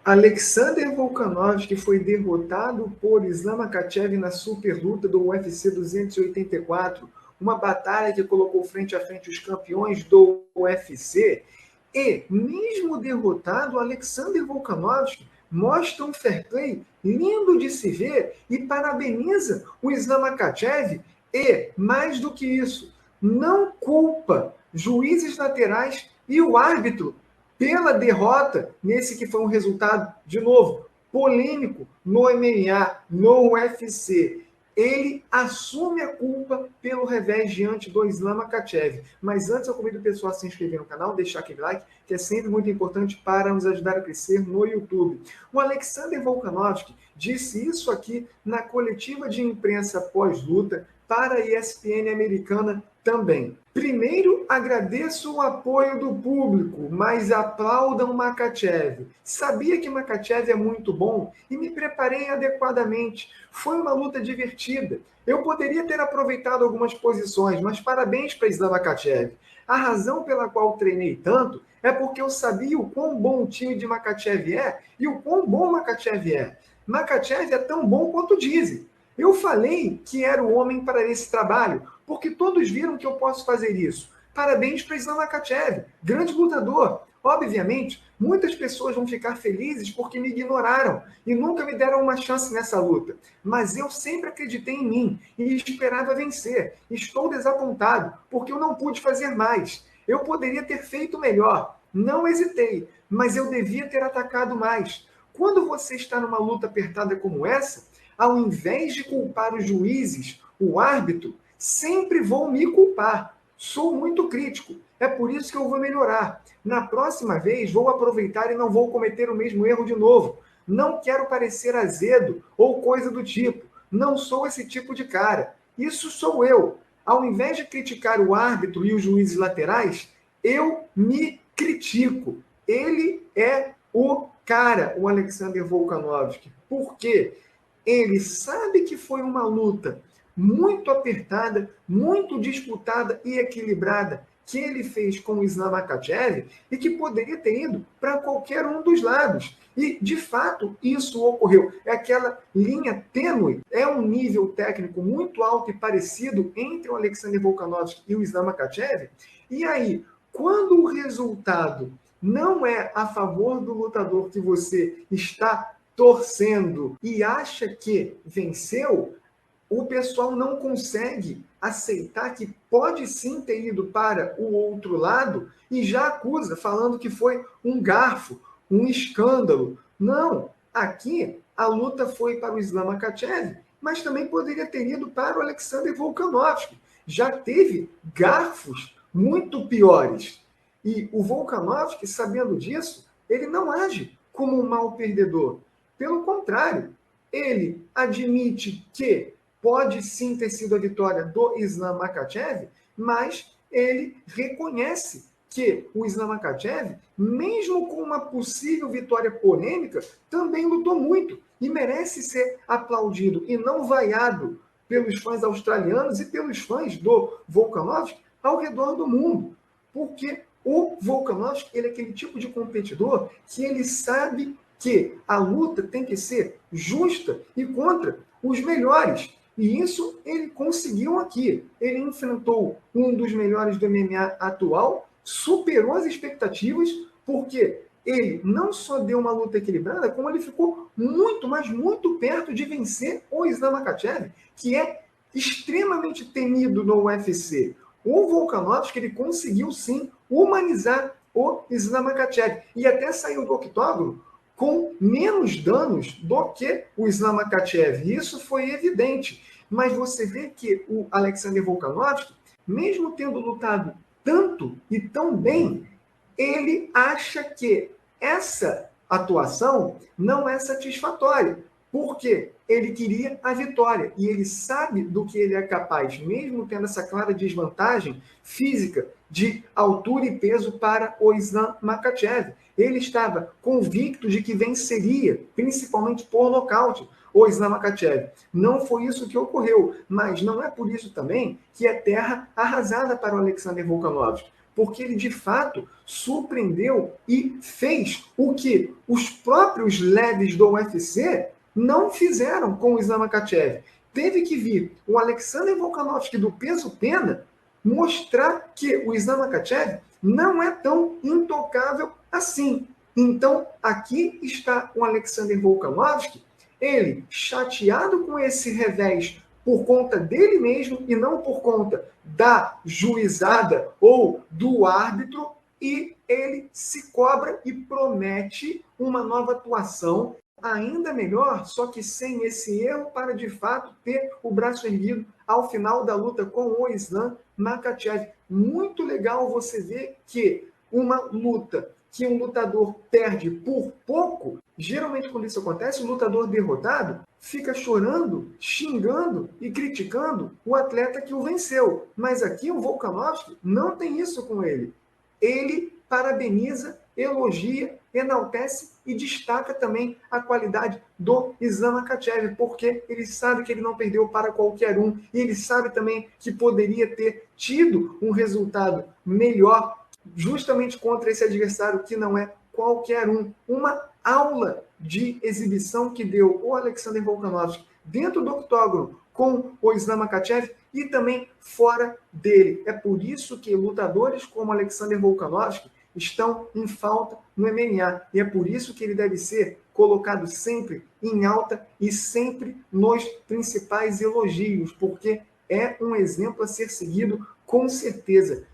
Alexander Volkanovski foi derrotado por Islam Makhachev na superluta do UFC 284, uma batalha que colocou frente a frente os campeões do UFC. E, mesmo derrotado, Alexander Volkanovski mostra um fair play lindo de se ver e parabeniza o Islam Makhachev. E, mais do que isso, não culpa juízes laterais e o árbitro pela derrota nesse que foi um resultado, de novo, polêmico no MMA, no UFC. Ele assume a culpa pelo revés diante do Islam Makhachev. Mas antes eu convido o pessoal a se inscrever no canal, deixar aquele like, que é sempre muito importante para nos ajudar a crescer no YouTube. O Alexander Volkanovski disse isso aqui na coletiva de imprensa pós-luta para a ESPN americana também. Primeiro, agradeço o apoio do público, mas aplaudam Makhachev. Sabia que Makhachev é muito bom e me preparei adequadamente. Foi uma luta divertida. Eu poderia ter aproveitado algumas posições, mas parabéns para Islam Makhachev. A razão pela qual treinei tanto é porque eu sabia o quão bom o time de Makhachev é e o quão bom Makhachev é. Makhachev é tão bom quanto dizem. Eu falei que era o homem para esse trabalho, porque todos viram que eu posso fazer isso. Parabéns para Islam Makhachev, grande lutador. Obviamente, muitas pessoas vão ficar felizes porque me ignoraram e nunca me deram uma chance nessa luta. Mas eu sempre acreditei em mim e esperava vencer. Estou desapontado porque eu não pude fazer mais. Eu poderia ter feito melhor. Não hesitei, mas eu devia ter atacado mais. Quando você está numa luta apertada como essa, ao invés de culpar os juízes, o árbitro, sempre vou me culpar. Sou muito crítico. É por isso que eu vou melhorar. Na próxima vez, vou aproveitar e não vou cometer o mesmo erro de novo. Não quero parecer azedo ou coisa do tipo. Não sou esse tipo de cara. Isso sou eu. Ao invés de criticar o árbitro e os juízes laterais, eu me critico. Ele é o cara, o Alexander Volkanovski. Por quê? Ele sabe que foi uma luta muito apertada, muito disputada e equilibrada que ele fez com o Islam Makhachev e que poderia ter ido para qualquer um dos lados. E, de fato, isso ocorreu. É aquela linha tênue, é um nível técnico muito alto e parecido entre o Alexander Volkanovski e o Islam Makhachev. E aí, quando o resultado não é a favor do lutador que você está torcendo e acha que venceu, o pessoal não consegue aceitar que pode sim ter ido para o outro lado e já acusa, falando que foi um garfo, um escândalo. Não, aqui a luta foi para o Islam Makhachev, mas também poderia ter ido para o Alexander Volkanovski. Já teve garfos muito piores. E o Volkanovski, sabendo disso, ele não age como um mau perdedor. Pelo contrário, ele admite que pode sim ter sido a vitória do Islam Makhachev, mas ele reconhece que o Islam Makhachev, mesmo com uma possível vitória polêmica, também lutou muito e merece ser aplaudido e não vaiado pelos fãs australianos e pelos fãs do Volkanovski ao redor do mundo. Porque o Volkanovski, ele é aquele tipo de competidor que ele sabe que a luta tem que ser justa e contra os melhores. E isso ele conseguiu aqui. Ele enfrentou um dos melhores do MMA atual, superou as expectativas, porque ele não só deu uma luta equilibrada, como ele ficou muito, mas muito perto de vencer o Islam Makhachev, que é extremamente temido no UFC. O Volkanovski, ele conseguiu sim humanizar o Islam Makhachev e até saiu do octógono com menos danos do que o Islam Makhachev. Isso foi evidente. Mas você vê que o Alexander Volkanovski, mesmo tendo lutado tanto e tão bem, ele acha que essa atuação não é satisfatória, porque ele queria a vitória e ele sabe do que ele é capaz, mesmo tendo essa clara desvantagem física de altura e peso para o Islam Makhachev. Ele estava convicto de que venceria, principalmente por nocaute, o Islam Makhachev. Não foi isso que ocorreu, mas não é por isso também que é terra arrasada para o Alexander Volkanovski, porque ele de fato surpreendeu e fez o que os próprios leves do UFC não fizeram com o Islam Makhachev. Teve que vir o Alexander Volkanovski do peso pena mostrar que o Islam Makhachev não é tão intocável assim. Então, aqui está o Alexander Volkanovski, ele chateado com esse revés por conta dele mesmo e não por conta da juizada ou do árbitro, e ele se cobra e promete uma nova atuação ainda melhor, só que sem esse erro, para de fato ter o braço erguido ao final da luta com o Islam Makhachev. Muito legal você ver que uma luta que um lutador perde por pouco, geralmente quando isso acontece, o lutador derrotado fica chorando, xingando e criticando o atleta que o venceu. Mas aqui o Volkanovski não tem isso com ele. Ele parabeniza, elogia, enaltece e destaca também a qualidade do Islam Makhachev, porque ele sabe que ele não perdeu para qualquer um, e ele sabe também que poderia ter tido um resultado melhor justamente contra esse adversário que não é qualquer um. Uma aula de exibição que deu o Alexander Volkanovski dentro do octógono com o Islam Makhachev e também fora dele. É por isso que lutadores como Alexander Volkanovski estão em falta no MMA. E é por isso que ele deve ser colocado sempre em alta e sempre nos principais elogios, porque é um exemplo a ser seguido com certeza.